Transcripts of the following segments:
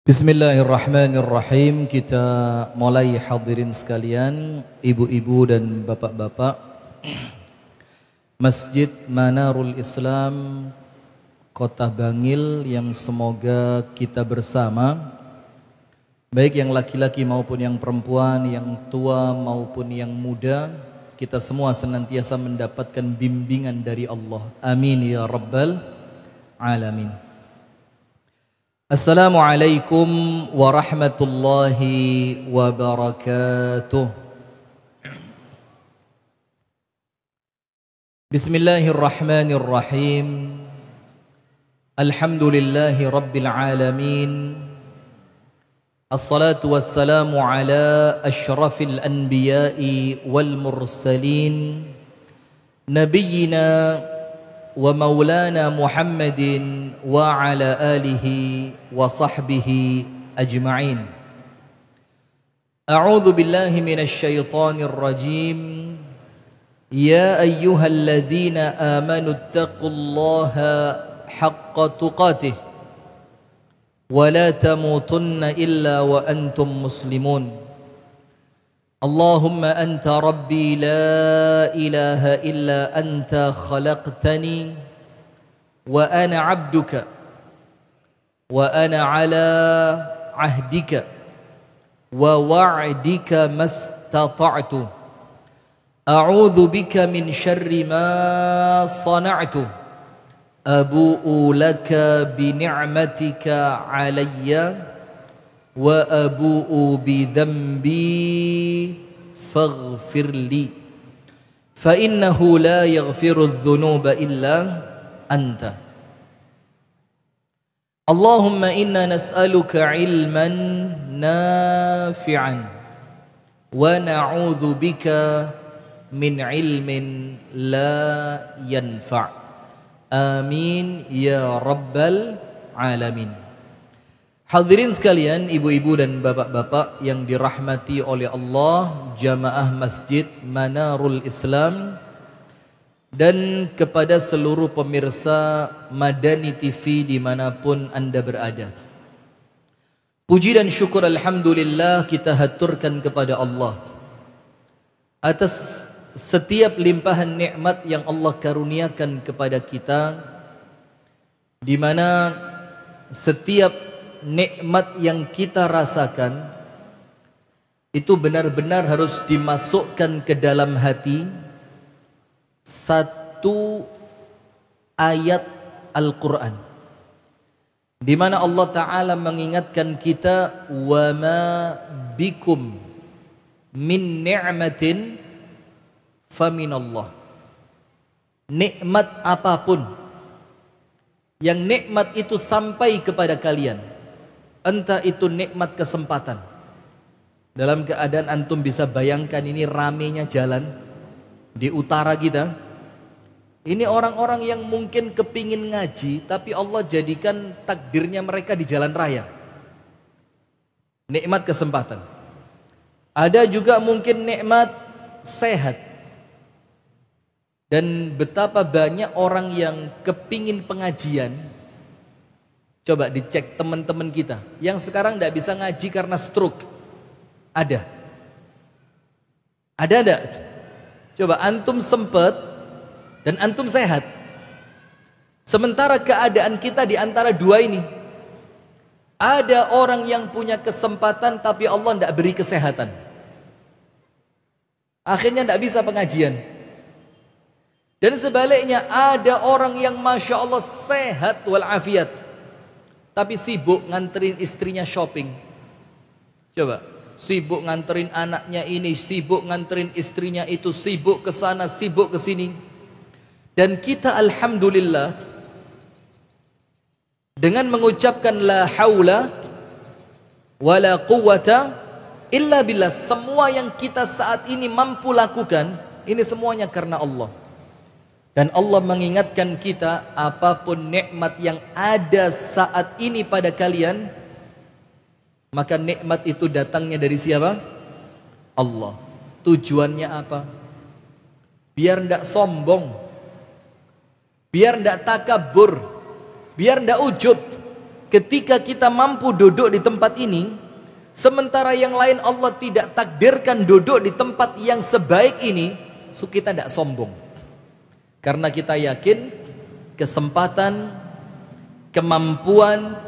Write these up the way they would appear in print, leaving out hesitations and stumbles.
Bismillahirrahmanirrahim. Kita mulai, hadirin sekalian, ibu-ibu dan bapak-bapak. Masjid Manarul Islam Kota Bangil yang semoga kita bersama, baik yang laki-laki maupun yang perempuan, yang tua maupun yang muda, kita semua senantiasa mendapatkan bimbingan dari Allah. Amin ya rabbal alamin. Assalamualaikum warahmatullahi wabarakatuh. Bismillahirrahmanirrahim. Alhamdulillahi rabbil alamin. Assalatu wassalamu ala ashrafil anbiya'i wal mursalin, nabiyyina wa maulana Muhammadin wa ala alihi wa sahbihi ajma'in. A'udzu billahi minasy syaithanir rajim. Ya ayyuhalladzina amanu taqullaha haqqa tuqatih wa la tamutunna illa wa antum muslimun. اللهم أنت ربي لا إله إلا أنت خلقتني وأنا عبدك وأنا على عهدك ووعدك ما استطعت أعوذ بك من شر ما صنعت أبوء لك بنعمتك عليّ wa abu'u bidhanbi faghfir li fa innahu la yaghfiru adh-dhunuba illa anta. Allahumma inna nas'aluka ilman nafi'an wa na'udzu bika min ilmin la yanfa'. Amin ya rabbal alamin. Hadirin sekalian, ibu-ibu dan bapak-bapak yang dirahmati oleh Allah, jamaah Masjid Manarul Islam, dan kepada seluruh pemirsa Madani TV dimanapun Anda berada. Puji dan syukur alhamdulillah kita haturkan kepada Allah atas setiap limpahan nikmat yang Allah karuniakan kepada kita, di mana setiap nikmat yang kita rasakan itu benar-benar harus dimasukkan ke dalam hati satu ayat Al-Quran, di mana Allah Ta'ala mengingatkan kita, wa ma bikum min ni'matin faminallah. Nikmat apapun yang nikmat itu sampai kepada kalian, entah itu nikmat kesempatan. Dalam keadaan antum bisa bayangkan ini ramenya jalan di utara kita. Ini orang-orang yang mungkin kepingin ngaji, tapi Allah jadikan takdirnya mereka di jalan raya. Nikmat kesempatan. Ada juga mungkin nikmat sehat. Dan betapa banyak orang yang kepingin pengajian. Coba dicek teman-teman kita yang sekarang tidak bisa ngaji karena stroke. Ada? Ada enggak? Coba antum sempet dan antum sehat. Sementara keadaan kita di antara dua ini. Ada orang yang punya kesempatan tapi Allah tidak beri kesehatan. Akhirnya tidak bisa pengajian. Dan sebaliknya ada orang yang Masya Allah sehat walafiat, tapi sibuk nganterin istrinya shopping. Coba, sibuk nganterin anaknya ini, sibuk nganterin istrinya itu, sibuk ke sana, sibuk ke sini. Dan kita alhamdulillah dengan mengucapkan la haula wala quwwata illa billah, semua yang kita saat ini mampu lakukan, ini semuanya karena Allah. Dan Allah mengingatkan kita, apapun nikmat yang ada saat ini pada kalian, maka nikmat itu datangnya dari siapa? Allah. Tujuannya apa? Biar tidak sombong, biar tidak takabur, biar tidak ujub, ketika kita mampu duduk di tempat ini, sementara yang lain Allah tidak takdirkan duduk di tempat yang sebaik ini, kita tidak sombong. Karena kita yakin kesempatan, kemampuan,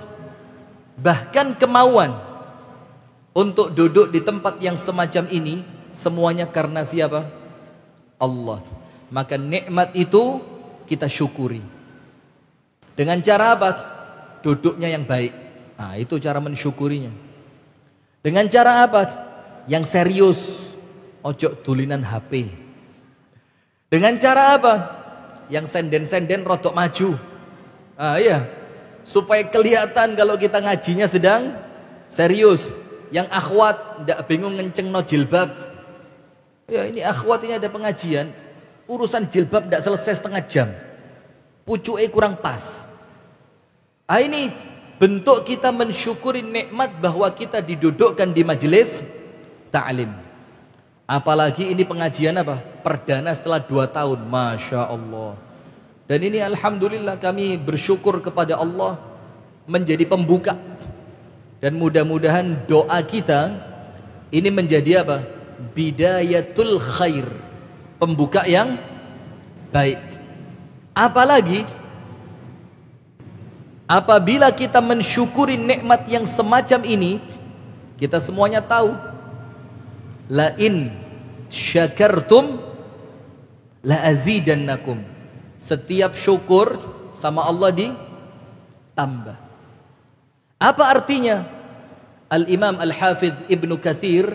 bahkan kemauan untuk duduk di tempat yang semacam ini, semuanya karena siapa? Allah. Maka nikmat itu kita syukuri. Dengan cara apa? Duduknya yang baik. Nah, itu cara mensyukurinya. Dengan cara apa? Yang serius. Ojo dulinan HP. Dengan cara apa? Yang senden-senden rodok maju. Ah iya. Supaya kelihatan kalau kita ngajinya sedang serius. Yang akhwat ndak bingung ngenceng no jilbab. Ya ini akhwat ini ada pengajian, urusan jilbab ndak selesai setengah jam. Pucuke kurang pas. Ah ini bentuk kita mensyukuri nikmat bahwa kita didudukkan di majelis ta'lim. Apalagi ini pengajian apa? Perdana setelah 2 tahun. Masya Allah. Dan ini alhamdulillah kami bersyukur kepada Allah menjadi pembuka. Dan mudah-mudahan doa kita ini menjadi apa? Bidayatul khair. Pembuka yang baik. Apalagi apabila kita mensyukuri nikmat yang semacam ini, kita semuanya tahu la in syakartum la azidannakum. Setiap syukur sama Allah ditambah. Apa artinya? Al-Imam Al-Hafidh Ibnu Katsir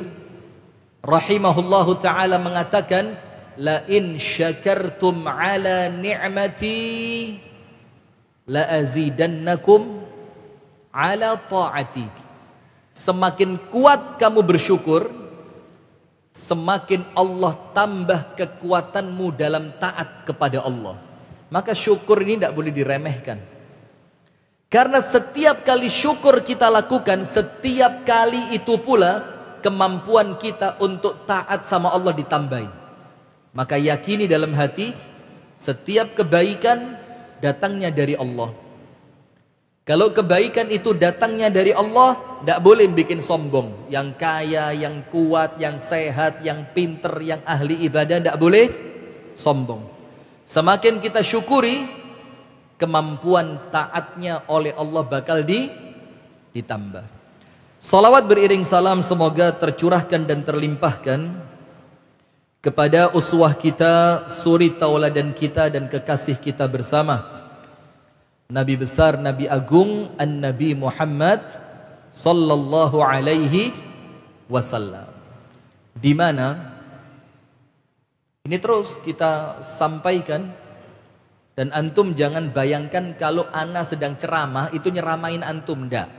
rahimahullahu ta'ala mengatakan, la in syakartum ala ni'mati la azidannakum ala ta'ati. Semakin kuat kamu bersyukur, semakin Allah tambah kekuatanmu dalam taat kepada Allah. Maka syukur ini tidak boleh diremehkan. Karena setiap kali syukur kita lakukan, setiap kali itu pula kemampuan kita untuk taat sama Allah ditambahi. Maka yakini dalam hati, setiap kebaikan datangnya dari Allah. Kalau kebaikan itu datangnya dari Allah, tidak boleh bikin sombong. Yang kaya, yang kuat, yang sehat, yang pinter, yang ahli ibadah, tidak boleh sombong. Semakin kita syukuri, kemampuan taatnya oleh Allah bakal ditambah. Salawat beriring salam semoga tercurahkan dan terlimpahkan kepada uswah kita, suri tauladan kita dan kekasih kita bersama, Nabi besar, Nabi agung, An-Nabi Muhammad sallallahu alaihi wasallam. Di mana ini terus kita sampaikan. Dan antum jangan bayangkan kalau ana sedang ceramah itu nyeramain antum, enggak.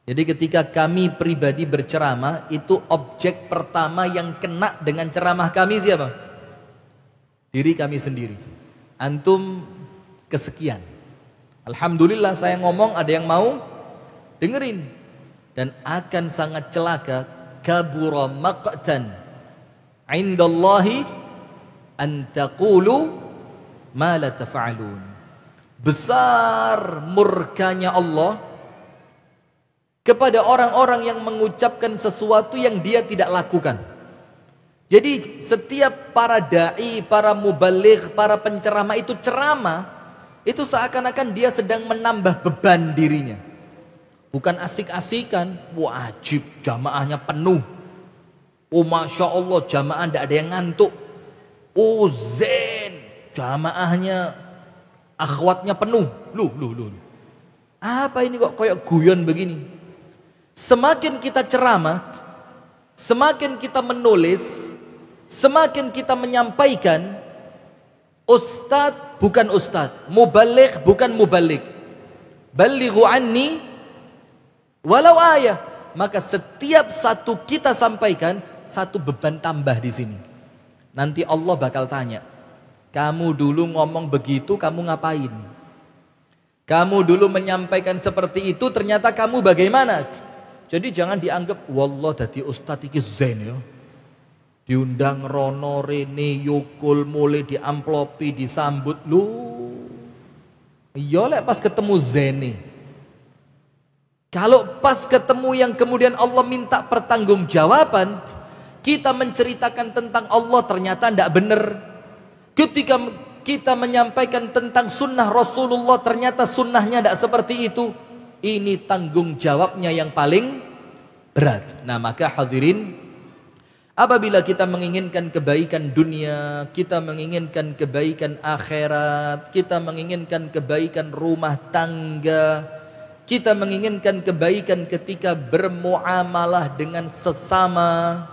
Jadi ketika kami pribadi berceramah, itu objek pertama yang kena dengan ceramah kami siapa? Diri kami sendiri. Antum kesekian. Alhamdulillah saya ngomong ada yang mau dengerin. Dan akan sangat celaka, kabura maqtan indallahi an taqulu ma la taf'alun. Besar murkanya Allah kepada orang-orang yang mengucapkan sesuatu yang dia tidak lakukan. Jadi setiap para da'i, para mubaligh, para penceramah itu ceramah, itu seakan-akan dia sedang menambah beban dirinya. Bukan asik-asikan, wajib jamaahnya penuh. Oh Masya Allah jamaah tidak ada yang ngantuk. Oh zen, jamaahnya akhwatnya penuh. Loh. Apa ini kok kayak guyon begini? Semakin kita ceramah, semakin kita menulis, semakin kita menyampaikan, ustadz bukan ustadz, mubaligh bukan mubaligh. Balighu anni walau ayah. Maka setiap satu kita sampaikan, satu beban tambah di sini. Nanti Allah bakal tanya, kamu dulu ngomong begitu, kamu ngapain? Kamu dulu menyampaikan seperti itu, ternyata kamu bagaimana? Jadi jangan dianggap, wallah dadi ustadz iki zen ya. Diundang rono rene yukul mulai diamplopi disambut lu. Iya lek pas ketemu zene. Kalau pas ketemu yang kemudian Allah minta pertanggungjawaban, kita menceritakan tentang Allah ternyata tidak benar. Ketika kita menyampaikan tentang sunnah Rasulullah ternyata sunnahnya tidak seperti itu. Ini tanggung jawabnya yang paling berat. Nah maka hadirin, apabila kita menginginkan kebaikan dunia, kita menginginkan kebaikan akhirat, kita menginginkan kebaikan rumah tangga, kita menginginkan kebaikan ketika bermuamalah dengan sesama,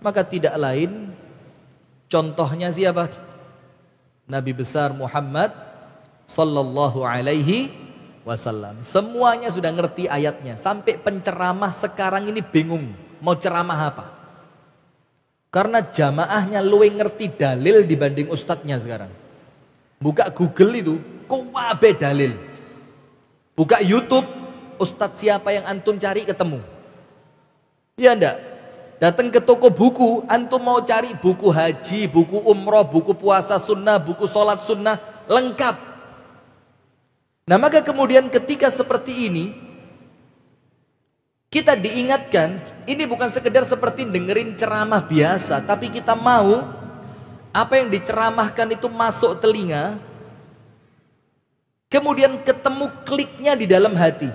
maka tidak lain contohnya siapa? Nabi besar Muhammad sallallahu alaihi wasallam. Semuanya sudah ngerti ayatnya. Sampai penceramah sekarang ini bingung mau ceramah apa. Karena jamaahnya luwih ngerti dalil dibanding ustadznya sekarang. Buka Google itu, kuwabe dalil. Buka YouTube, ustadz siapa yang antum cari ketemu. Iya enggak? Datang ke toko buku, antum mau cari buku haji, buku umroh, buku puasa sunnah, buku sholat sunnah, lengkap. Nah maka kemudian ketika seperti ini, kita diingatkan, ini bukan sekedar seperti dengerin ceramah biasa, tapi kita mau apa yang diceramahkan itu masuk telinga, kemudian ketemu kliknya di dalam hati.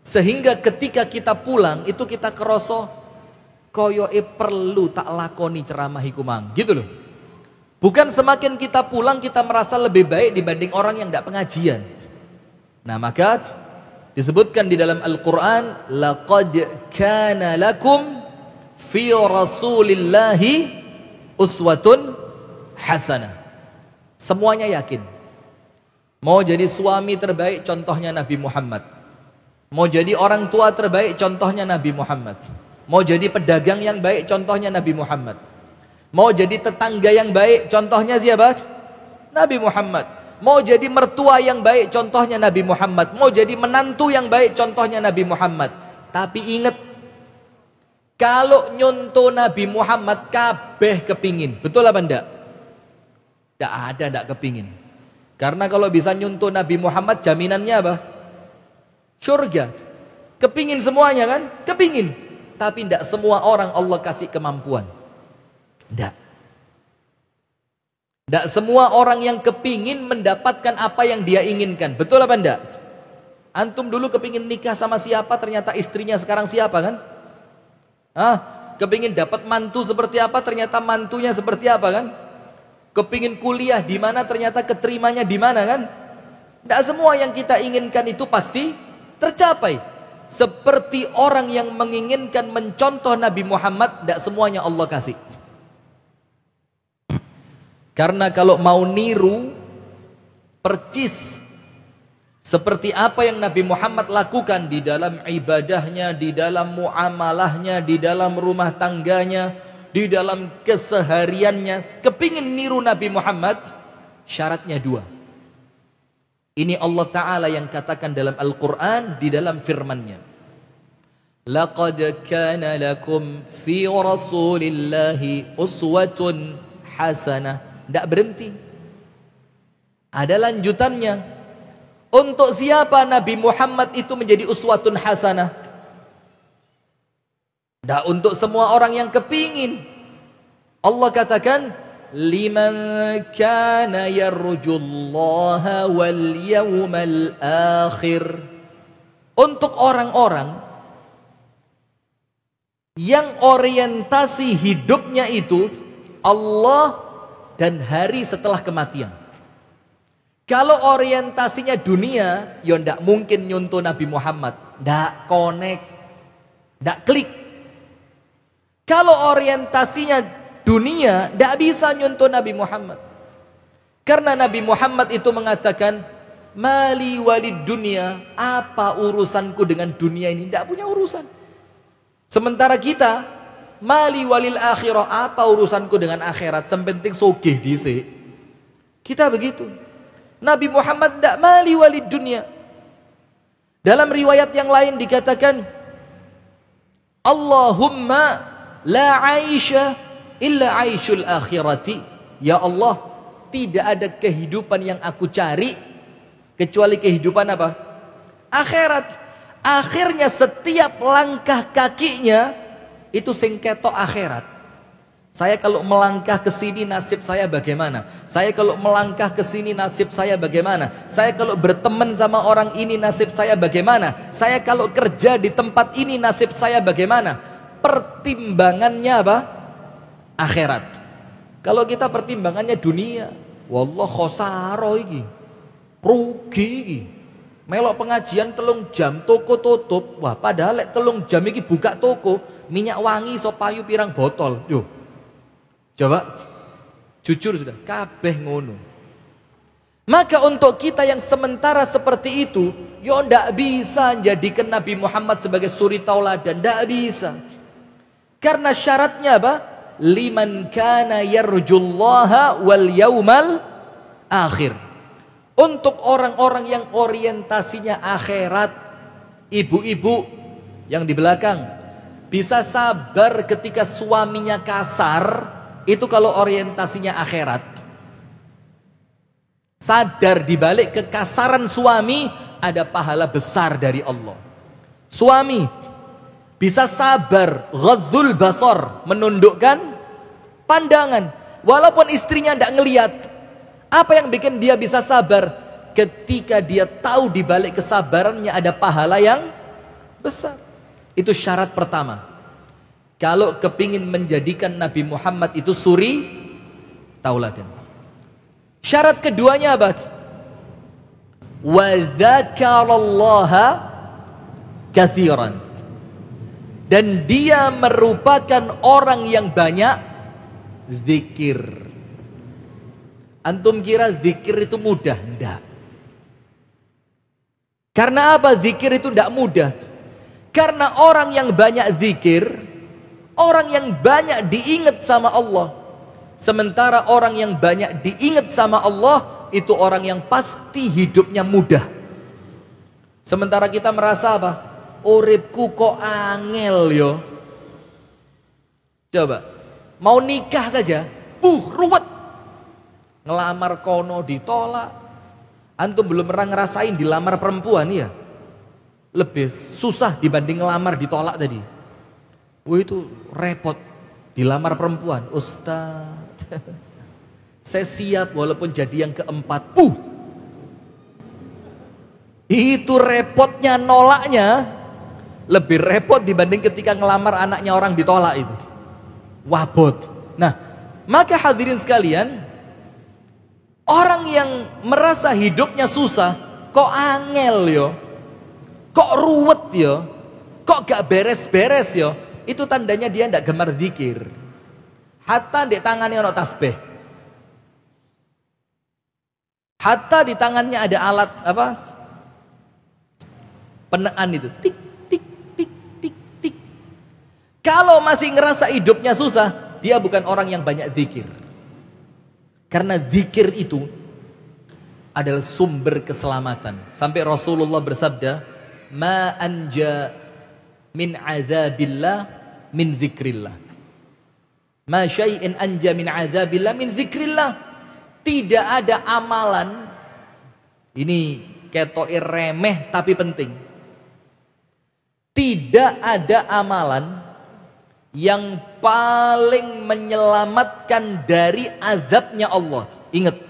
Sehingga ketika kita pulang, itu kita kerasa, koyoke perlu tak lakoni ceramah iku mang, gitu loh. Bukan semakin kita pulang kita merasa lebih baik dibanding orang yang tidak pengajian. Nah maka disebutkan di dalam Al-Quran, laqad kana lakum fi rasulillahi uswatun hasanah. Semuanya yakin. Mau jadi suami terbaik contohnya Nabi Muhammad. Mau jadi orang tua terbaik contohnya Nabi Muhammad. Mau jadi pedagang yang baik contohnya Nabi Muhammad. Mau jadi tetangga yang baik contohnya siapa? Nabi Muhammad. Mau jadi mertua yang baik contohnya Nabi Muhammad. Mau jadi menantu yang baik contohnya Nabi Muhammad. Tapi ingat, kalau nyontoh Nabi Muhammad kabeh kepingin. Betul apa enggak? Enggak ada enggak kepingin. Karena kalau bisa nyontoh Nabi Muhammad jaminannya apa? Surga. Kepingin semuanya kan? Kepingin. Tapi tidak semua orang Allah kasih kemampuan. Tidak. Tidak semua orang yang kepingin mendapatkan apa yang dia inginkan. Betul apa enggak? Antum dulu kepingin nikah sama siapa, ternyata istrinya sekarang siapa kan? Kepingin dapat mantu seperti apa, ternyata mantunya seperti apa kan? Kepingin kuliah di mana, ternyata keterimanya di mana kan? Tidak semua yang kita inginkan itu pasti tercapai. Seperti orang yang menginginkan mencontoh Nabi Muhammad, tidak semuanya Allah kasih. Karena kalau mau niru percis seperti apa yang Nabi Muhammad lakukan di dalam ibadahnya, di dalam muamalahnya, di dalam rumah tangganya, di dalam kesehariannya, kepingin niru Nabi Muhammad, syaratnya dua. Ini Allah Ta'ala yang katakan dalam Al-Quran, di dalam firman-Nya. Laqad kana lakum fi rasulillahi uswatun hasanah. Tidak berhenti. Ada lanjutannya. Untuk siapa Nabi Muhammad itu menjadi uswatun hasanah? Tidak untuk semua orang yang kepingin. Allah katakan, liman kana yarjullaha wal yawmal akhir. Untuk orang-orang yang orientasi hidupnya itu Allah dan hari setelah kematian. Kalau orientasinya dunia, ya ndak mungkin nyontoh Nabi Muhammad, ndak connect, ndak klik. Kalau orientasinya dunia, ndak bisa nyontoh Nabi Muhammad. Karena Nabi Muhammad itu mengatakan, mali walid dunia, apa urusanku dengan dunia ini? Ndak punya urusan. Sementara kita, mali walil akhirah, apa urusanku dengan akhirat, sepenting sogeh dhisik. Kita begitu. Nabi Muhammad tidak mali walid dunia. Dalam riwayat yang lain dikatakan, Allahumma la aisha illa aishul akhirati. Ya Allah, tidak ada kehidupan yang aku cari kecuali kehidupan apa? Akhirat. Akhirnya setiap langkah kakinya itu sing ketok akhirat. Saya kalau melangkah ke sini nasib saya bagaimana? Saya kalau melangkah ke sini nasib saya bagaimana? Saya kalau berteman sama orang ini nasib saya bagaimana? Saya kalau kerja di tempat ini nasib saya bagaimana? Pertimbangannya apa? Akhirat. Kalau kita pertimbangannya dunia, wallah khosaro iki. Rugi iki. Melok pengajian 3 jam toko tutup. Wah, padahal lek 3 jam iki buka toko, minyak wangi iso payu pirang botol. Yo. Coba jujur sudah, kabeh ngono. Maka untuk kita yang sementara seperti itu, yo ndak bisa jadikan Nabi Muhammad sebagai suri tauladan, ndak bisa. Karena syaratnya apa? Liman kana yarjullaha wal yaumal akhir. Untuk orang-orang yang orientasinya akhirat, ibu-ibu yang di belakang bisa sabar ketika suaminya kasar. Itu kalau orientasinya akhirat. Sadar dibalik kekasaran suami ada pahala besar dari Allah. Suami bisa sabar, ghadzul basar, menundukkan pandangan walaupun istrinya tidak ngelihat. Apa yang bikin dia bisa sabar? Ketika dia tahu dibalik kesabarannya ada pahala yang besar. Itu syarat pertama. Kalau kepingin menjadikan Nabi Muhammad itu suri tauladan. Syarat keduanya apa? Wa dzakarallaha katsiran. Dan dia merupakan orang yang banyak zikir. Antum kira zikir itu mudah? Enggak. Karena apa zikir itu enggak mudah? Karena orang yang banyak zikir, orang yang banyak diingat sama Allah. Sementara orang yang banyak diingat sama Allah, itu orang yang pasti hidupnya mudah. Sementara kita merasa apa? Uripku kok angel yo. Coba, mau nikah saja, ruwet. Ngelamar kono ditolak. Antum belum pernah ngerasain dilamar perempuan ya? Lebih susah dibanding ngelamar ditolak tadi. Wah itu repot. Dilamar perempuan, Ustaz, saya siap walaupun jadi yang keempat. Itu repotnya nolaknya lebih repot dibanding ketika ngelamar anaknya orang ditolak itu. Wabot. Nah, maka hadirin sekalian, orang yang merasa hidupnya susah, kok angel yo, kok ruwet yo, kok gak beres-beres yo, itu tandanya dia tidak gemar zikir. Hatta di tangannya ada tasbih, hatta di tangannya ada alat apa? Penaan itu, tik tik tik tik tik. Kalau masih ngerasa hidupnya susah, dia bukan orang yang banyak zikir. Karena zikir itu adalah sumber keselamatan. Sampai Rasulullah bersabda, "Ma anja min azabillah min zikrillah." Ma syai'in anja min azabillah min zikrillah. Tidak ada amalan, ini ketoknya remeh tapi penting. Tidak ada amalan yang paling menyelamatkan dari azabnya Allah. Ingat,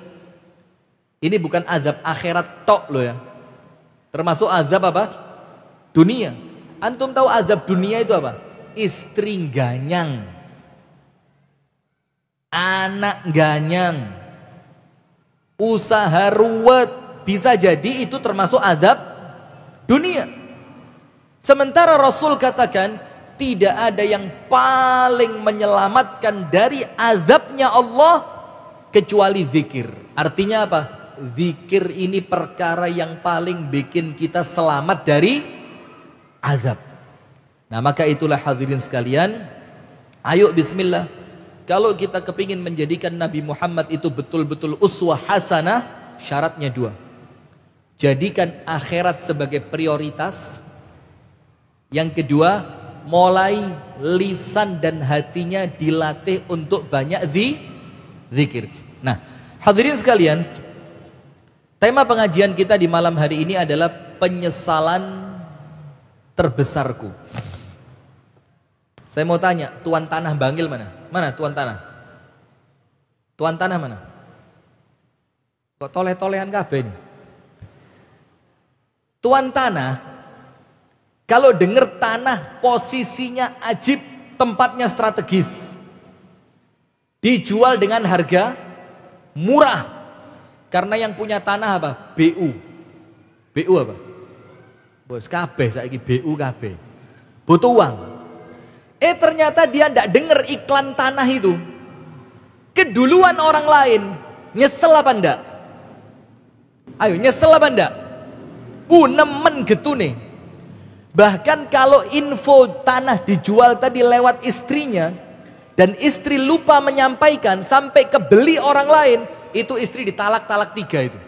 ini bukan azab akhirat tok loh ya. Termasuk azab apa? Dunia. Antum tahu azab dunia itu apa? Istri ganyang, anak ganyang, usaha ruwet. Bisa jadi itu termasuk azab dunia. Sementara Rasul katakan, tidak ada yang paling menyelamatkan dari azabnya Allah kecuali zikir. Artinya apa? Zikir ini perkara yang paling bikin kita selamat dari azab. Nah, maka itulah hadirin sekalian, ayo bismillah. Kalau kita kepingin menjadikan Nabi Muhammad itu betul-betul uswah hasanah, syaratnya 2. Jadikan akhirat sebagai prioritas. Yang kedua, mulai lisan dan hatinya dilatih untuk banyak zikir. Nah, hadirin sekalian, tema pengajian kita di malam hari ini adalah penyesalan terbesarku. Saya mau tanya, tuan tanah Bangil mana? Mana tuan tanah? Tuan tanah mana? Kok toleh-tolehan kabeh ini? Tuan tanah, kalau dengar tanah posisinya ajib, tempatnya strategis, dijual dengan harga murah. Karena yang punya tanah apa? BU. BU apa? Bos kabeh saiki BU kabeh. Butuh uang. Ternyata dia ndak dengar iklan tanah itu. Keduluan orang lain. Nyesel apa ndak? Ayo nyesel apa ndak? Nemen getune. Bahkan kalau info tanah dijual tadi lewat istrinya, dan istri lupa menyampaikan sampai kebeli orang lain, itu istri ditalak 3 itu.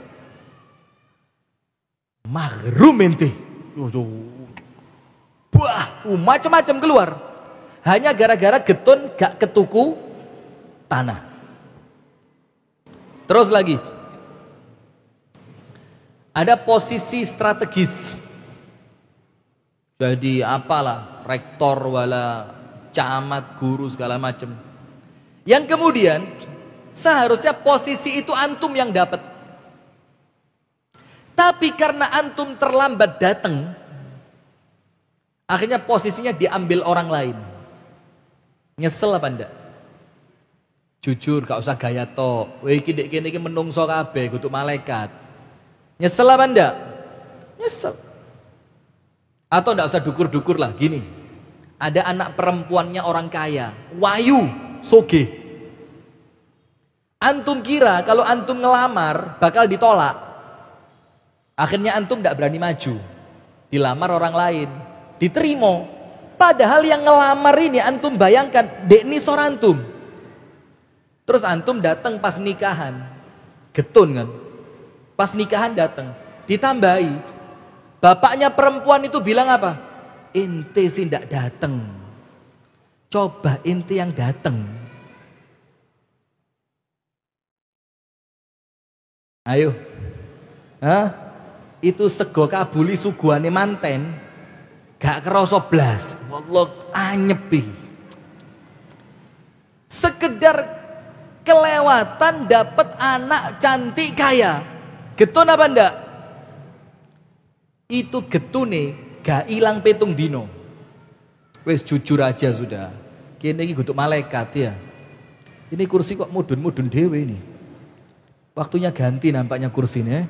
Mahrum ente. Wah, macam-macam keluar. Hanya gara-gara getun gak ketuku tanah. Terus lagi. Ada posisi strategis. Jadi apalah, rektor wala camat, guru segala macam. Yang kemudian seharusnya posisi itu antum yang dapat. Tapi karena antum terlambat datang, akhirnya posisinya diambil orang lain. Nyesel apa ndak? Jujur, gak usah gaya tok. Weh iki dek kene iki menungso kabeh, kudu malaikat. Nyesel apa ndak? Nyesel. Atau ndak usah dukur-dukur lah, gini. Ada anak perempuannya orang kaya, wayu, soge. Antum kira kalau antum ngelamar bakal ditolak. Akhirnya antum ndak berani maju. Dilamar orang lain, diterima. Padahal yang ngelamar ini antum bayangkan, dek nisor antum. Terus antum datang pas nikahan, getun kan? Pas nikahan datang, ditambahi. Bapaknya perempuan itu bilang apa? Ente sih ndak datang. Coba ente yang datang. Ayo. Hah? Itu sego kabuli suguhane manten. Gak kerasa blas. Wallah anyepi. Sekedar kelewatan dapat anak cantik kaya. Getun apa ndak? Itu getune gak ilang petung dino. Wes jujur aja sudah. Kene iki kudu malaikat ya. Ini kursi kok mudun-mudun dewe ini. Waktunya ganti nampaknya kursinya.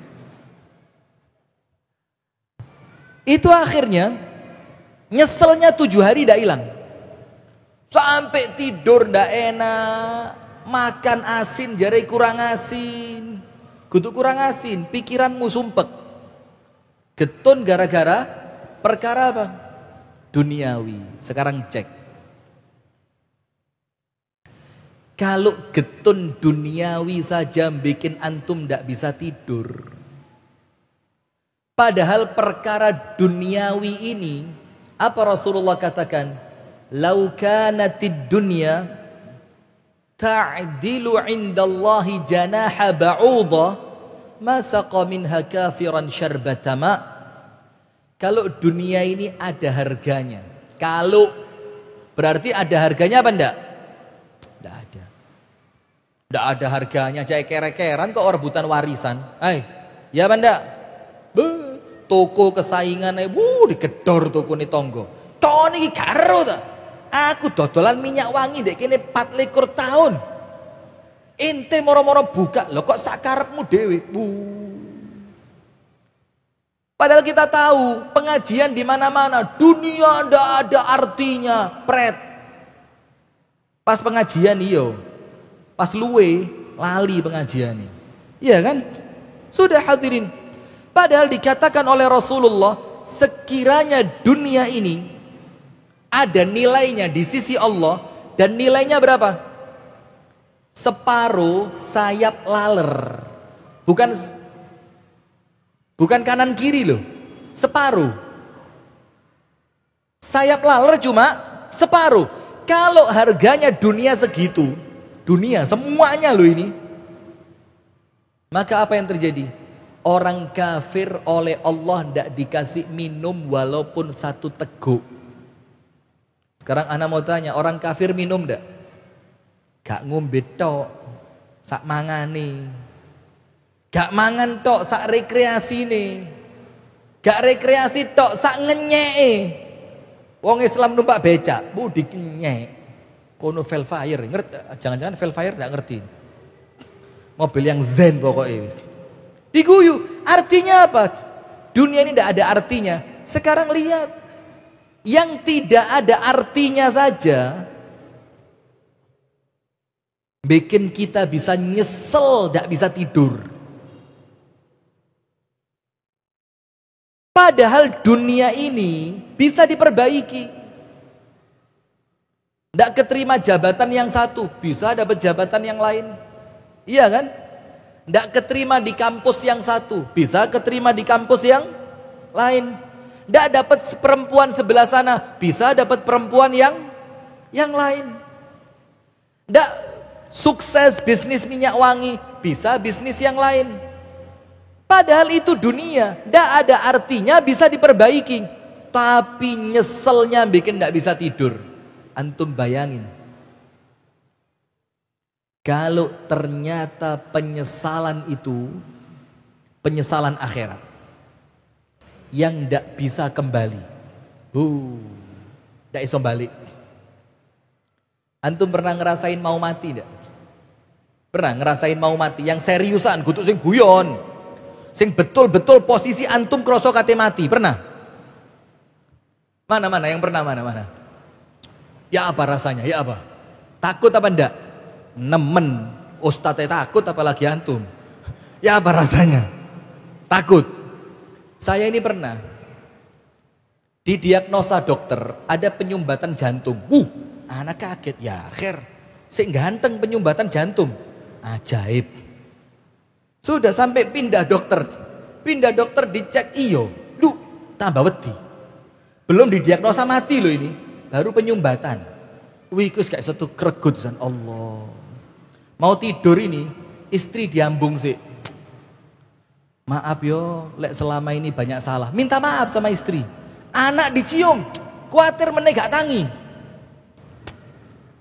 Itu akhirnya nyeselnya 7 hari ndak hilang. Sampai tidur ndak enak, makan asin jare kurang asin. Kudu kurang asin, pikiranmu sumpek. Getun gara-gara perkara apa? Duniawi. Sekarang cek. Kalau getun duniawi saja bikin antum ndak bisa tidur. Padahal perkara duniawi ini, apa Rasulullah katakan? Lau kanatid dunya ta'dilu 'indallahi janaha ba'udah ma saqa minha kafiran syarbata ma. Kalau dunia ini ada harganya. Kalau berarti ada harganya apa enggak? Enggak ada. Enggak ada harganya, cai kere-keran kok rebutan warisan. Ya apa enggak? Toko kesaingan digedor toko ni tonggo. Ton iki karo ta. Aku dodolan minyak wangi dek kene 24 tahun. Ente moro-moro buka, lho kok sakarepmu dhewe. Padahal kita tahu pengajian di mana-mana, dunia ndak ada artinya, pret. Pas pengajian iyo, pas luwe lali pengajian ini. Iya kan? Sudah hadirin. Padahal dikatakan oleh Rasulullah, sekiranya dunia ini ada nilainya di sisi Allah, dan nilainya berapa? Separuh sayap laler. Bukan kanan kiri loh, separuh. Sayap laler cuma separuh. Kalau harganya dunia segitu, dunia semuanya loh ini, maka apa yang terjadi? Orang kafir oleh Allah tidak dikasih minum walaupun satu teguk. Sekarang ana mau tanya, orang kafir minum tidak? Gak ngombe tok, sak mangane. Gak mangan tok, sak rekreasi nih. Gak rekreasi tok, sak ngenyeke. Wong Islam numpak becak, bu dikenyek. Kono Velfire, ngerti? Jangan-jangan Velfire tidak ngerti. Mobil yang zen pokoknya. Diguyu, artinya apa? Dunia ini tidak ada artinya. Sekarang lihat, yang tidak ada artinya saja bikin kita bisa nyesel, tidak bisa tidur. Padahal dunia ini bisa diperbaiki. Tidak keterima jabatan yang satu, bisa dapat jabatan yang lain. Iya kan? Tidak keterima di kampus yang satu, bisa keterima di kampus yang lain. Tidak dapat perempuan sebelah sana, bisa dapat perempuan yang lain. Tidak sukses bisnis minyak wangi, bisa bisnis yang lain. Padahal itu dunia, tidak ada artinya, bisa diperbaiki. Tapi nyeselnya bikin tidak bisa tidur. Antum bayangin, kalau ternyata penyesalan itu penyesalan akhirat yang tidak bisa kembali, tidak bisa balik. Antum pernah ngerasain mau mati tidak? Pernah ngerasain mau mati yang seriusan, kudu sing guyon, sing betul-betul posisi antum kroso kate mati, pernah? Mana yang pernah mana? Ya apa rasanya? Ya apa? Takut apa enggak? Nemen, ustadznya takut apalagi antum. Ya apa rasanya? Takut. Saya ini pernah didiagnosa dokter ada penyumbatan jantung. Anak kaget ya, akhir sing ganteng penyumbatan jantung. Ajaib. Sudah sampai pindah dokter dicek iyo. Tambah wedi. Belum didiagnosa mati loh ini, baru penyumbatan. Wih, kayak satu kregut san Allah. Mau tidur ini, istri diambung sih. Maaf yo, lek selama ini banyak salah. Minta maaf sama istri. Anak dicium, khawatir meneh gak tangi.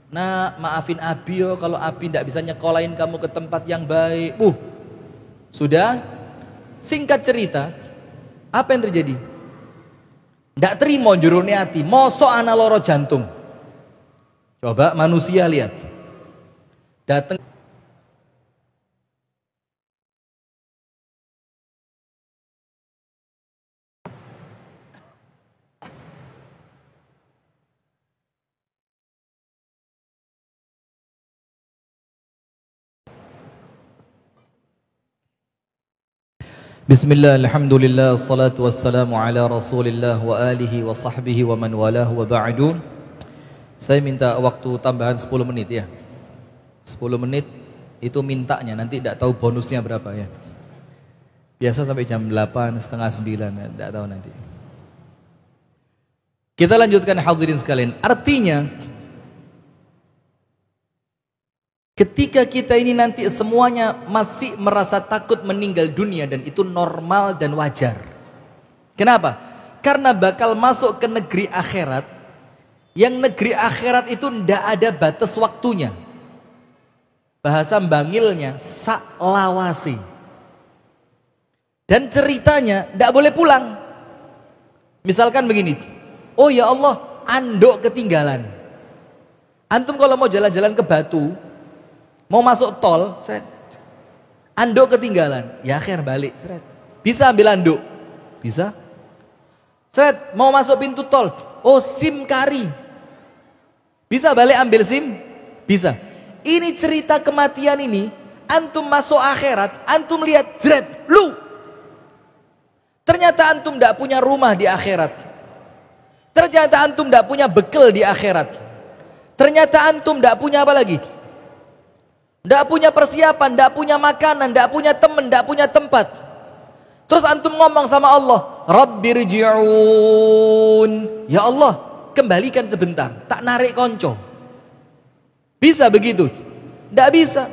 Nah, maafin Abi yo kalau Abi tidak bisa nyekolahin kamu ke tempat yang baik. Sudah. Singkat cerita, apa yang terjadi? Tidak terima jurune hati, mosok anak loro jantung. Coba manusia lihat. Datang Bismillah, alhamdulillah, assalatu wassalamu ala rasulillah wa alihi wa sahbihi wa man walah wa ba'du. Saya minta waktu tambahan 10 menit ya. 10 menit itu mintanya, nanti tidak tahu bonusnya berapa ya. Biasa sampai jam 8, setengah 9, tidak tahu nanti. Kita lanjutkan hadirin sekalian. Artinya ketika kita ini nanti semuanya masih merasa takut meninggal dunia, dan itu normal dan wajar. Kenapa? Karena bakal masuk ke negeri akhirat. Yang negeri akhirat itu ndak ada batas waktunya. Bahasa bangilnya saklawasi. Dan ceritanya ndak boleh pulang. Misalkan begini, oh ya Allah, anduk ketinggalan. Antum kalau mau jalan-jalan ke Batu, mau masuk tol, anduk ketinggalan, ya akhir balik, bisa ambil anduk, bisa, mau masuk pintu tol, oh SIM kari, bisa balik ambil SIM, bisa. Ini cerita kematian ini, antum masuk akhirat, antum lihat ternyata antum tidak punya rumah di akhirat, ternyata antum tidak punya bekal di akhirat, ternyata antum tidak punya apa lagi? Tidak punya persiapan, tidak punya makanan, tidak punya teman, tidak punya tempat. Terus antum ngomong sama Allah, Rabbirji'un, ya Allah, kembalikan sebentar, tak narik konco. Bisa begitu? Tidak bisa.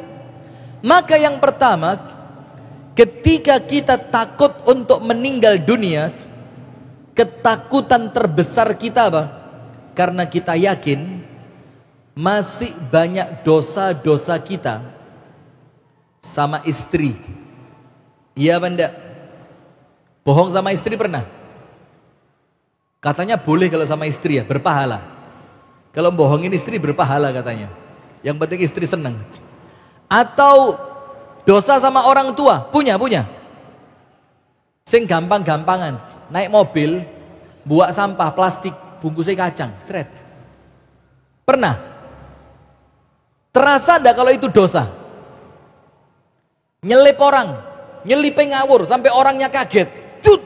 Maka yang pertama, ketika ketika kita takut untuk meninggal dunia, ketakutan terbesar kita apa? Karena kita yakin masih banyak dosa-dosa kita sama istri. Iya apa enggak? Bohong sama istri pernah? Katanya boleh kalau sama istri ya, berpahala. Kalau bohongin istri berpahala katanya. Yang penting istri senang. Atau dosa sama orang tua, punya. Sing gampang-gampangan, naik mobil, buat sampah plastik, bungkusnya kacang, ceret. Pernah? Terasa enggak kalau itu dosa? Nyelip orang, nyelipnya ngawur sampai orangnya kaget. Cut.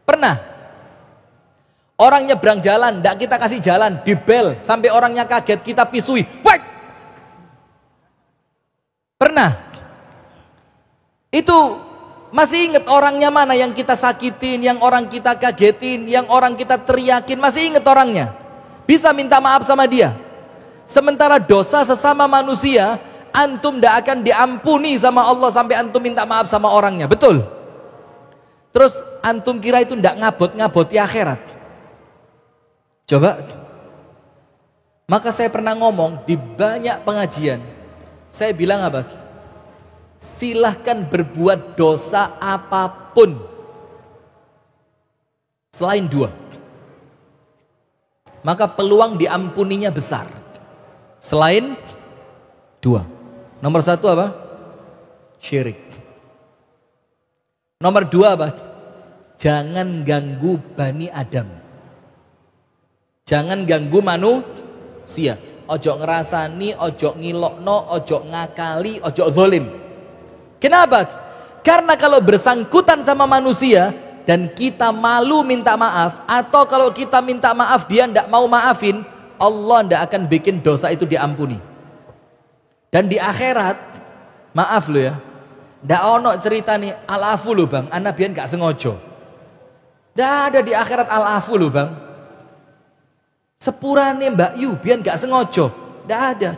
Pernah? Orang nyebrang jalan, enggak kita kasih jalan, dibel sampai orangnya kaget, kita pisui. Wait. Pernah? Itu masih ingat orangnya mana yang kita sakitin, yang orang kita kagetin, yang orang kita teriakin, masih ingat orangnya? Bisa minta maaf sama dia. Sementara dosa sesama manusia, antum tidak akan diampuni sama Allah sampai antum minta maaf sama orangnya, betul? Terus antum kira itu tidak ngabot-ngaboti akhirat? Coba. Maka saya pernah ngomong di banyak pengajian, saya bilang apa? Silahkan berbuat dosa apapun selain dua, maka peluang diampuninya besar. Selain dua. Nomor satu apa? Syirik. Nomor dua apa? Jangan ganggu Bani Adam. Jangan ganggu manusia. Ojo ngerasani, ojo ngilokno, ojo ngakali, ojo zalim. Kenapa? Karena kalau bersangkutan sama manusia dan kita malu minta maaf, atau kalau kita minta maaf dia tidak mau maafin, Allah tidak akan bikin dosa itu diampuni. Dan di akhirat, maaf lo ya, tidak ono cerita nih al-afu lo bang, anak biar gak sengojo. Tidak ada di akhirat al-afu lo bang. Sepurane Mbak Yu biar gak sengojo, tidak ada.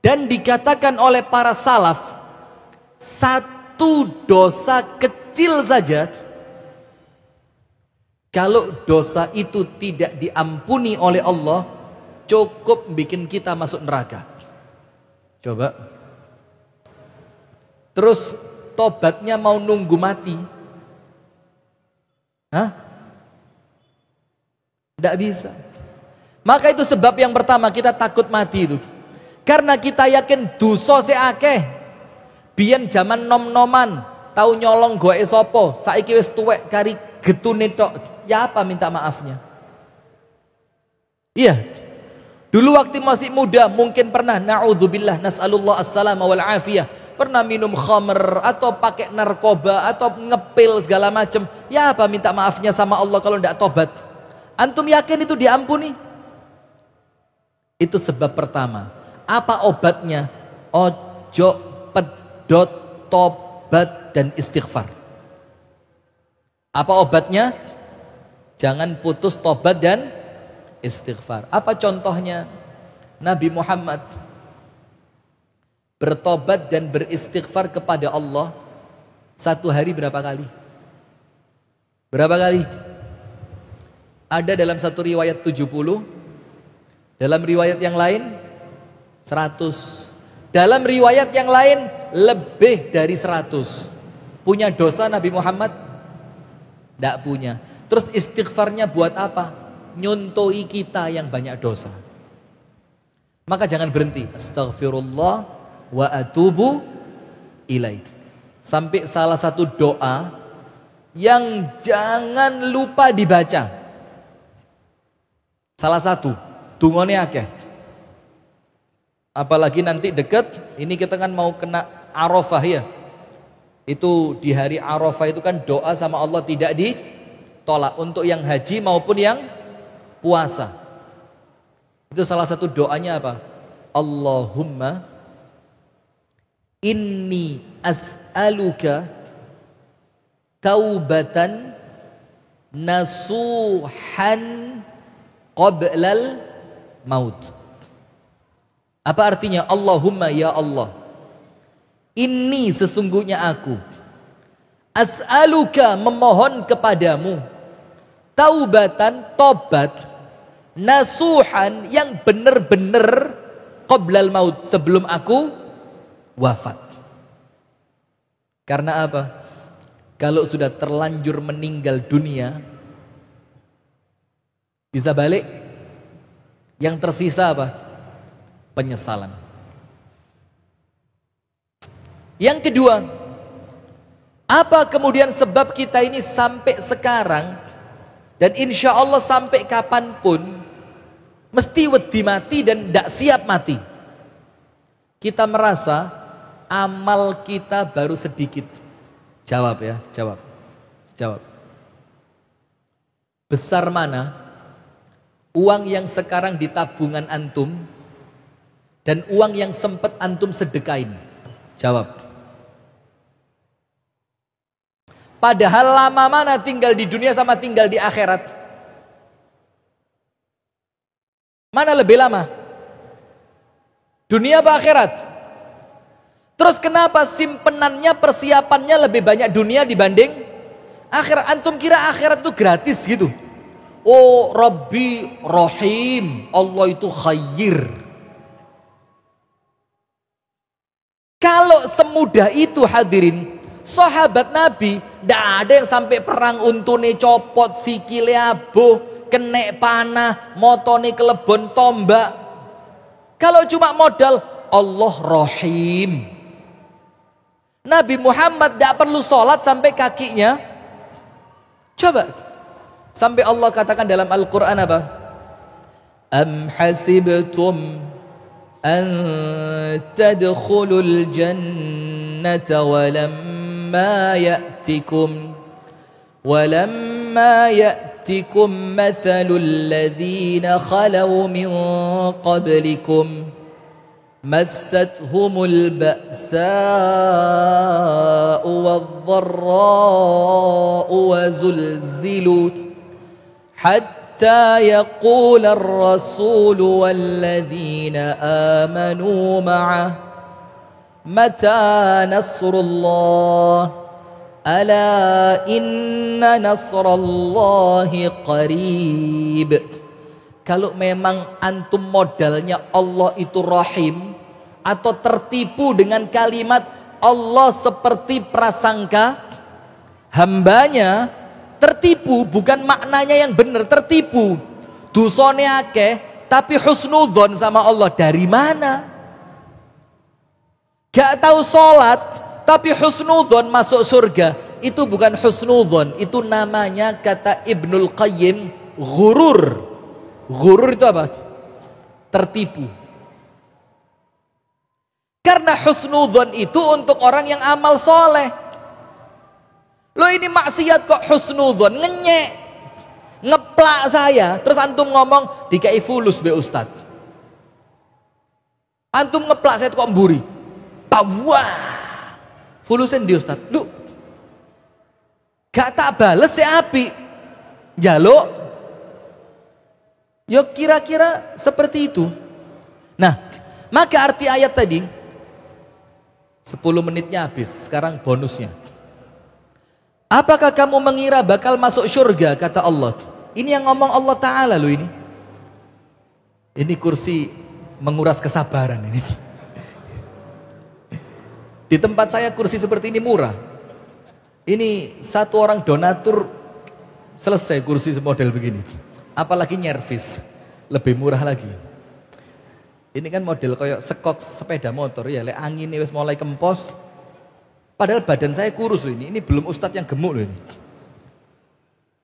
Dan dikatakan oleh para salaf, satu dosa kecil saja, kalau dosa itu tidak diampuni oleh Allah, cukup bikin kita masuk neraka. Coba. Terus tobatnya mau nunggu mati? Hah? Tidak bisa. Maka itu sebab yang pertama kita takut mati itu. Karena kita yakin dosa seakeh. Biyen zaman nom-noman, tahu nyolong goe sopo, saiki wis tuwek kari getune tok. Ya apa minta maafnya? Iya. Dulu waktu masih muda mungkin pernah, na'udzubillah, nas'alullah as-salama wal afiyah, pernah minum khamr atau pakai narkoba atau ngepil segala macam. Ya apa minta maafnya sama Allah kalau tidak tobat? Antum yakin itu diampuni? Itu sebab pertama. Apa obatnya? Ojo pedot tobat dan istighfar. Apa obatnya? Jangan putus tobat dan istighfar. Apa contohnya? Nabi Muhammad bertobat dan beristighfar kepada Allah satu hari berapa kali? Berapa kali? Ada dalam satu riwayat 70, dalam riwayat yang lain 100, dalam riwayat yang lain lebih dari 100. Punya dosa Nabi Muhammad? Tidak punya. Terus istighfarnya buat apa? Nyuntoi kita yang banyak dosa. Maka jangan berhenti. Astaghfirullah wa atubu ilaih. Sampai salah satu doa yang jangan lupa dibaca. Salah satu, dungone akeh. Apalagi nanti deket, ini kita kan mau kena Arafah ya. Itu di hari Arafah itu kan doa sama Allah tidak ditolak untuk yang haji maupun yang puasa. Itu salah satu doanya apa? Allahumma inni as'aluka taubatan nasuhan qablal maut. Apa artinya? Allahumma ya Allah, Inni sesungguhnya aku as'aluka memohon kepadamu taubatan tobat nasuhan yang benar-benar qoblal maut sebelum aku wafat. Karena apa? Kalau sudah terlanjur meninggal dunia bisa balik, yang tersisa apa? Penyesalan. Yang kedua, apa kemudian sebab kita ini sampai sekarang dan insya Allah sampai kapanpun mesti wedi mati dan tidak siap mati? Kita merasa amal kita baru sedikit. Jawab ya, jawab. Besar mana uang yang sekarang di tabungan antum dan uang yang sempat antum sedekain? Jawab. Padahal lama mana tinggal di dunia sama tinggal di akhirat? Mana lebih lama? Dunia apa akhirat? Terus kenapa simpenannya, persiapannya lebih banyak dunia dibanding akhirat? Antum kira akhirat itu gratis gitu? Oh, Rabbi Rahim, Allah itu khair. Kalau semudah itu hadirin, sahabat Nabi tidak ada yang sampai perang untune copot, sikile abuh, kena panah, motone kelebon tombak. Kalau cuma modal Allah Rahim, Nabi Muhammad tidak perlu sholat sampai kakinya. Coba, sampai Allah katakan dalam Al-Quran apa? Am hasibtum an tadkhulul jannata walamma ya'tikum mathalul ladzina khalaw min qablikum massatuhumul ba'sa'u wadh-dharra'u wa zulzilu hatta yaqula ar-rasulu walladzina amanu ma'ah mata nasrullah ala inna nasrallahi qarib. Kalau memang antum modalnya Allah itu rahim, atau tertipu dengan kalimat Allah seperti prasangka hambanya, tertipu bukan maknanya yang benar, tertipu. Dosane akeh tapi husnudzon sama Allah. Dari mana? Gak tahu sholat tapi husnudzon masuk surga. Itu bukan husnudzon, itu namanya kata Ibnul Qayyim ghurur. Ghurur itu apa? Tertipu. Karena husnudzon itu untuk orang yang amal soleh. Lo ini maksiat kok husnudzon, ngenyek, ngeplak saya. Terus antum ngomong dikai fulus be ustad. Antum ngeplak saya kok mburi. Wah, fulusen di ustad. Lu gak tak bales ya api. Jaluk. Ya kira-kira seperti itu. Nah, maka arti ayat tadi 10 menitnya habis. Sekarang bonusnya. Apakah kamu mengira bakal masuk surga? Kata Allah. Ini yang ngomong Allah Ta'ala loh ini. Ini kursi menguras kesabaran ini. Di tempat saya kursi seperti ini murah. Ini satu orang donatur selesai kursi model begini. Apalagi nyervis, lebih murah lagi. Ini kan model kayak sekok sepeda motor ya, lek angin wis mulai kempos. Padahal badan saya kurus loh ini belum ustadz yang gemuk loh ini.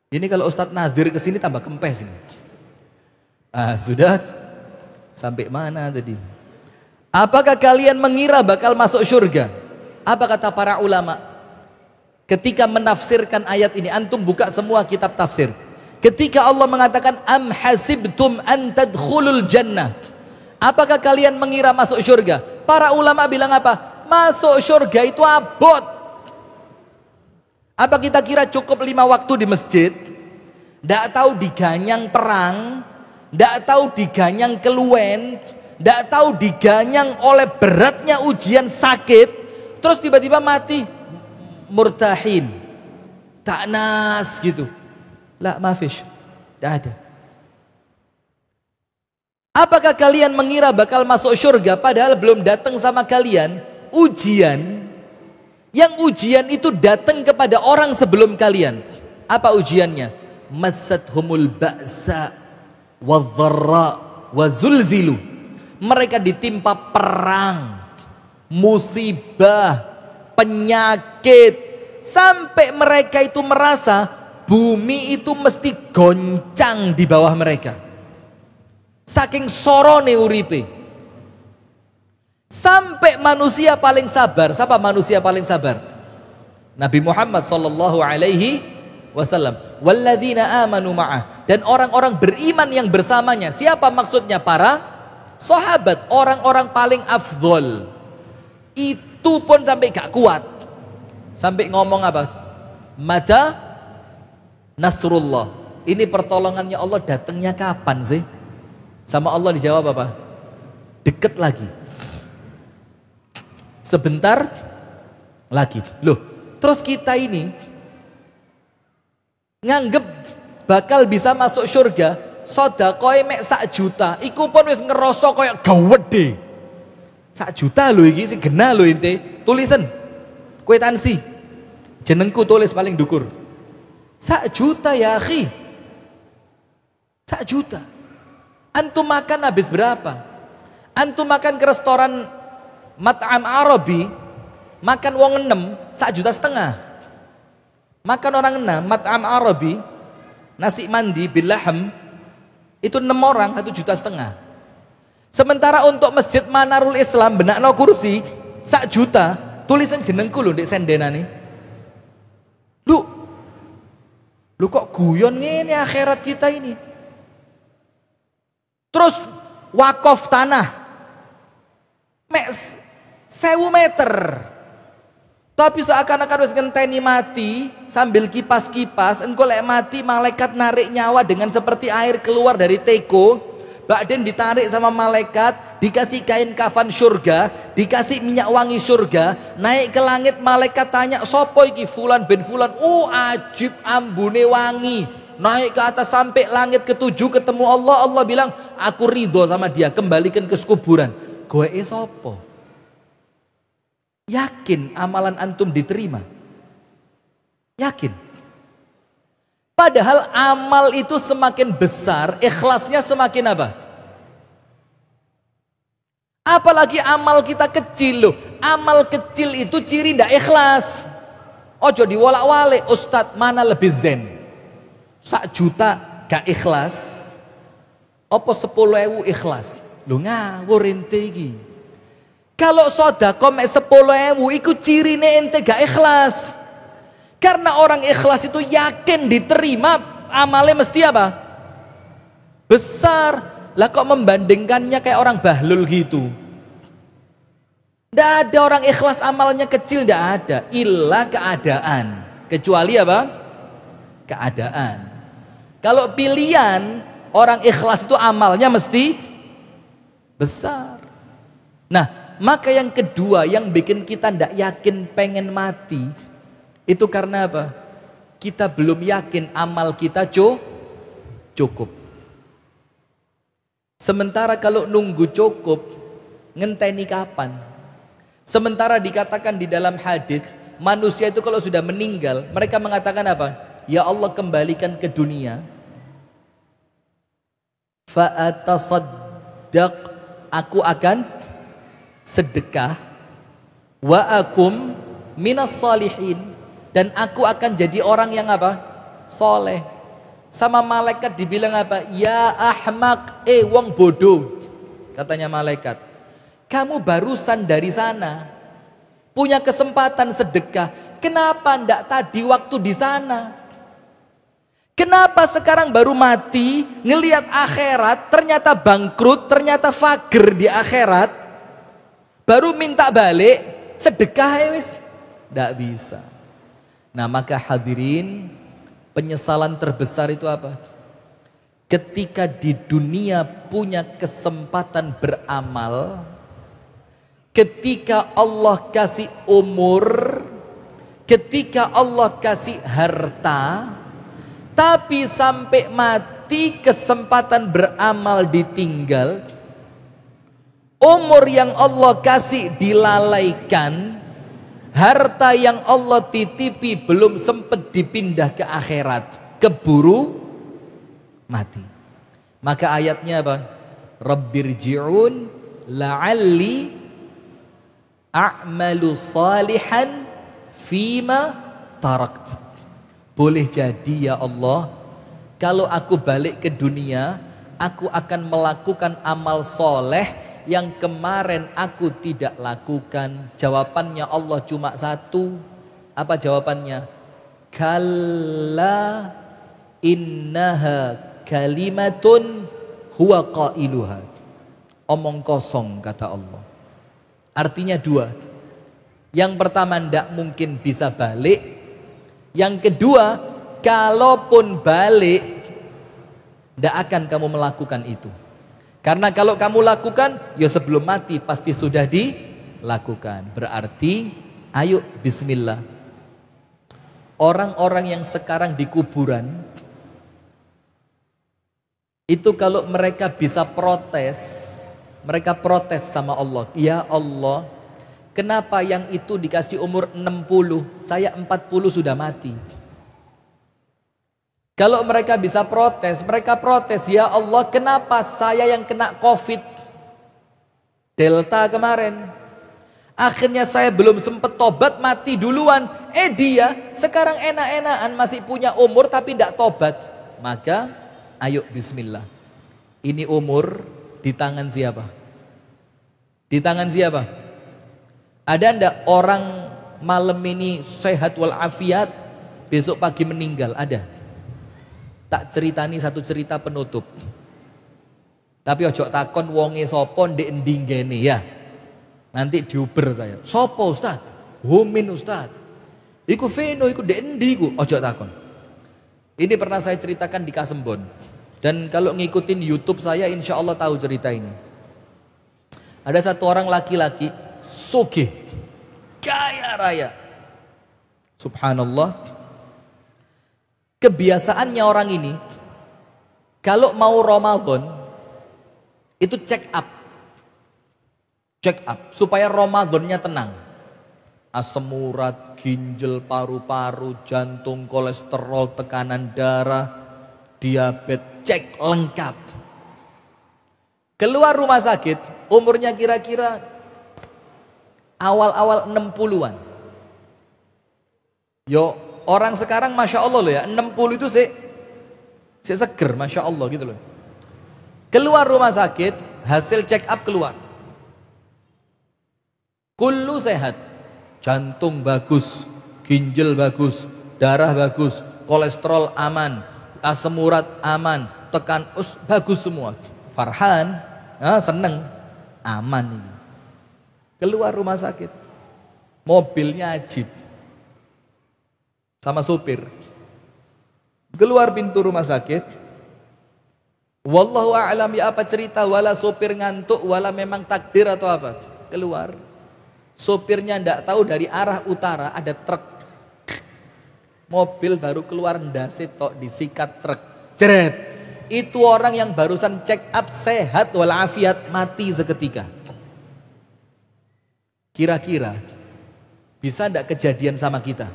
Ini kalau ustadz Nadir kesini tambah kempes ini. Ah sudah, sampai mana tadi? Apakah kalian mengira bakal masuk surga? Apa kata para ulama? Ketika menafsirkan ayat ini, antum buka semua kitab tafsir. Ketika Allah mengatakan am hasibtum an tadkhulul jannah, apakah kalian mengira masuk surga? Para ulama bilang apa? Masuk surga itu abot. Apa kita kira cukup 5 waktu di masjid? Ndak tahu diganyang perang, ndak tahu diganyang keluwen, ndak tahu diganyang oleh beratnya ujian sakit, Terus tiba-tiba mati murtahin, ta'nas gitu. La mafish, tidak ada. Apakah kalian mengira bakal masuk surga padahal belum datang sama kalian ujian? Yang ujian itu datang kepada orang sebelum kalian. Apa ujiannya? Massathumul ba'sa wadh-dharra wa zulzilu. Mereka ditimpa perang, musibah, penyakit, sampai mereka itu merasa bumi itu mesti goncang di bawah mereka. Saking sorone uripe. Sampai manusia paling sabar. Siapa manusia paling sabar? Nabi Muhammad sallallahu alaihi wasallam. Walladzina amanu ma'ah. Dan orang-orang beriman yang bersamanya. Siapa maksudnya? Para sahabat, orang-orang paling afdol. Itu pun sampai gak kuat. Sampai ngomong apa? Mata nasrullah. Ini pertolongannya Allah datangnya kapan sih? Sama Allah dijawab apa? Deket lagi. Sebentar lagi. Loh, terus kita ini nganggep bakal bisa masuk surga, sedekah mek 1 juta, iku pun wis ngerasa koyo gawedhe. 1 juta lho iki sing genah lho ente. Tulisan kwitansi. Jenengku tulis paling dukur. 1 juta ya akhi. 1 juta. Antum makan habis berapa? Antum makan ke restoran Mat'am Arabi, makan wong 6, 1,5 juta. Makan orang 6, Mat'am Arabi, nasi mandi bilaham, itu 6 orang, 1,5 juta. Sementara untuk Masjid Manarul Islam, benakno kursi, 1 juta, tulisan jenengku lho ndek sendenane. Lu kok guyon ngene akhirat kita ini. Terus wakaf tanah mek 1000 meter. Tapi seakan-akan wis ngenteni mati sambil kipas-kipas, engko lek mati malaikat narik nyawa dengan seperti air keluar dari teko. Ba'den ditarik sama malaikat, dikasih kain kafan surga, dikasih minyak wangi surga, naik ke langit malaikat tanya, "Sopo iki?" Fulan bin Fulan. Oh, ajib ambune wangi. Naik ke atas sampai langit ke-7 ketemu Allah. Allah bilang, "Aku ridho sama dia, kembalikan ke kuburan." Goe sopo? Yakin amalan antum diterima? Yakin? Padahal amal itu semakin besar, ikhlasnya semakin apa? Apalagi amal kita kecil loh. Amal kecil itu ciri ndak ikhlas. Ojo diwalak-walik, Ustadz mana lebih zen? 1 juta gak ikhlas, apa 10.000 ikhlas? Lu ngawur ente iki. Kalau sedekah mek 10.000 iku cirine ente gak ikhlas. Karena orang ikhlas itu yakin diterima, amalnya mesti apa? Besar. Lah kok membandingkannya kayak orang bahlul gitu? Tidak ada orang ikhlas amalnya kecil, tidak ada. Illa keadaan. Kecuali apa? Keadaan. Kalau pilihan, orang ikhlas itu amalnya mesti besar. Nah, maka yang kedua yang bikin kita tidak yakin pengen mati, itu karena apa? Kita belum yakin amal kita cukup. Sementara kalau nunggu cukup, ngenteni kapan? Sementara dikatakan di dalam hadis, manusia itu kalau sudah meninggal, mereka mengatakan apa? Ya Allah, kembalikan ke dunia. Fa'atasaddaq, aku akan sedekah. Wa akum minas salihin, dan aku akan jadi orang yang apa? Soleh. Sama malaikat dibilang apa? Ya ahmak, wong bodoh. Katanya malaikat, kamu barusan dari sana, punya kesempatan sedekah. Kenapa ndak tadi waktu di sana? Kenapa sekarang baru mati, ngelihat akhirat, ternyata bangkrut, ternyata fakir di akhirat, baru minta balik, sedekah wis? Ndak bisa. Nah, maka hadirin, penyesalan terbesar itu apa? Ketika di dunia punya kesempatan beramal, ketika Allah kasih umur, ketika Allah kasih harta, tapi sampai mati kesempatan beramal ditinggal, umur yang Allah kasih dilalaikan, harta yang Allah titipi belum sempat dipindah ke akhirat, keburu mati. Maka ayatnya apa? Rabbirji'un la'alli a'malu salihan fima tarakt. Boleh jadi ya Allah, kalau aku balik ke dunia, aku akan melakukan amal soleh yang kemarin aku tidak lakukan. Jawabannya Allah cuma satu. Apa jawabannya? Kalla innaha kalimatun huwa qailuha. Omong kosong kata Allah. Artinya dua. Yang pertama, tidak mungkin bisa balik. Yang kedua, kalaupun balik, tidak akan kamu melakukan itu. Karena kalau kamu lakukan, ya sebelum mati pasti sudah dilakukan. Berarti, ayo bismillah. Orang-orang yang sekarang di kuburan, itu kalau mereka bisa protes, mereka protes sama Allah. Ya Allah, kenapa yang itu dikasih umur 60, saya 40 sudah mati. Kalau mereka bisa protes, mereka protes, ya Allah kenapa saya yang kena COVID Delta kemarin, akhirnya saya belum sempat tobat mati duluan. Dia sekarang enak-enakan masih punya umur tapi tidak tobat. Maka ayo bismillah. Ini umur di tangan siapa? Di tangan siapa? Ada ndak orang malam ini sehat walafiat, besok pagi meninggal? Ada? Tak ceritani satu cerita penutup. Tapi ojo takon wonge sapa ndek endi ngene ya. Nanti diuber saya. Sapa Ustaz? Humin Ustaz. Iku Veno, iku ndek endi iku? Ojo takon. Ini pernah saya ceritakan di Kasembon. Dan kalau ngikutin YouTube saya insya Allah tahu cerita ini. Ada satu orang laki-laki sugih, kaya raya. Subhanallah. Kebiasaannya orang ini kalau mau Ramadan itu check up supaya Ramadannya tenang. Asam urat, ginjal, paru-paru, jantung, kolesterol, tekanan darah, diabetes, cek lengkap. Keluar rumah sakit, umurnya kira-kira awal-awal 60-an. Yo, orang sekarang Masya Allah loh ya, 60 itu sih seger, Masya Allah gitu loh. Keluar rumah sakit, hasil check up keluar. Kullu sehat, jantung bagus, ginjal bagus, darah bagus, kolesterol aman, asam urat aman, tekan bagus semua. Farhan, seneng, aman ini. Keluar rumah sakit, mobilnya ajib sama supir. Keluar pintu rumah sakit. Wallahu a'lam ya apa cerita, wala supir ngantuk, wala memang takdir atau apa. Keluar. Supirnya ndak tahu dari arah utara ada truk. Mobil baru keluar ndase tok disikat truk. Jeret. Itu orang yang barusan check up sehat walafiat mati seketika. Kira-kira bisa ndak kejadian sama kita?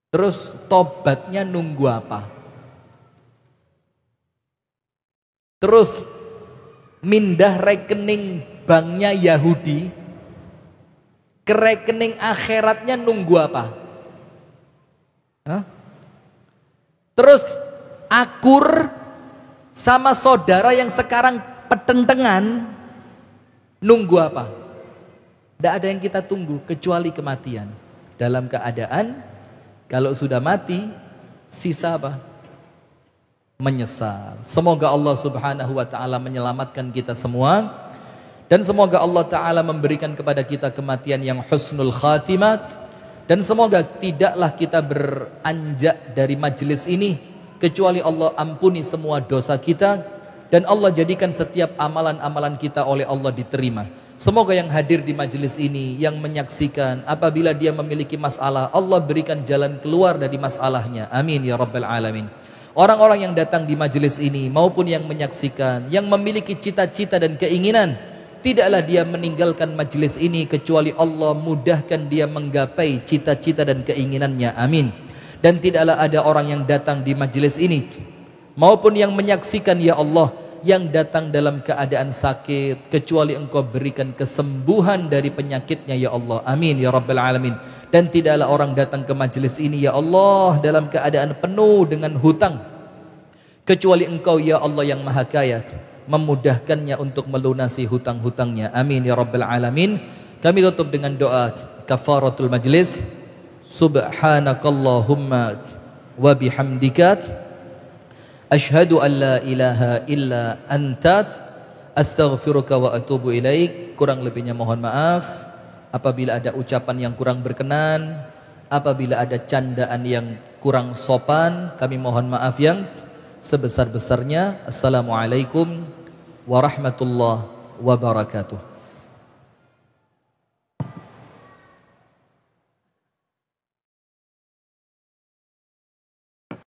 Terus tobatnya nunggu apa? Terus mindah rekening banknya Yahudi ke rekening akhiratnya nunggu apa? Terus akur sama saudara yang sekarang petentengan nunggu apa? Tidak ada yang kita tunggu kecuali kematian. Dalam keadaan kalau sudah mati, sisa apa? Menyesal. Semoga Allah Subhanahu wa ta'ala menyelamatkan kita semua. Dan semoga Allah Ta'ala memberikan kepada kita kematian yang husnul khatimah. Dan semoga tidaklah kita beranjak dari majelis ini kecuali Allah ampuni semua dosa kita dan Allah jadikan setiap amalan-amalan kita oleh Allah diterima. Semoga yang hadir di majelis ini, yang menyaksikan, apabila dia memiliki masalah, Allah berikan jalan keluar dari masalahnya. Amin ya rabbal alamin. Orang-orang yang datang di majelis ini maupun yang menyaksikan, yang memiliki cita-cita dan keinginan, tidaklah dia meninggalkan majelis ini kecuali Allah mudahkan dia menggapai cita-cita dan keinginannya. Amin. Dan tidaklah ada orang yang datang di majelis ini maupun yang menyaksikan, ya Allah, yang datang dalam keadaan sakit kecuali Engkau berikan kesembuhan dari penyakitnya, ya Allah. Amin ya rabbal alamin. Dan tidaklah orang datang ke majelis ini, ya Allah, dalam keadaan penuh dengan hutang kecuali Engkau, ya Allah, yang maha kaya, memudahkannya untuk melunasi hutang-hutangnya. Amin ya rabbal alamin. Kami tutup dengan doa kafaratul majlis. Subhanakallahumma wa bihamdika asyhadu an la ilaha illa anta astaghfiruka wa atubu ilaik. Kurang lebihnya mohon maaf. Apabila ada ucapan yang kurang berkenan, apabila ada candaan yang kurang sopan, kami mohon maaf yang sebesar-besarnya. Assalamualaikum warahmatullahi wabarakatuh.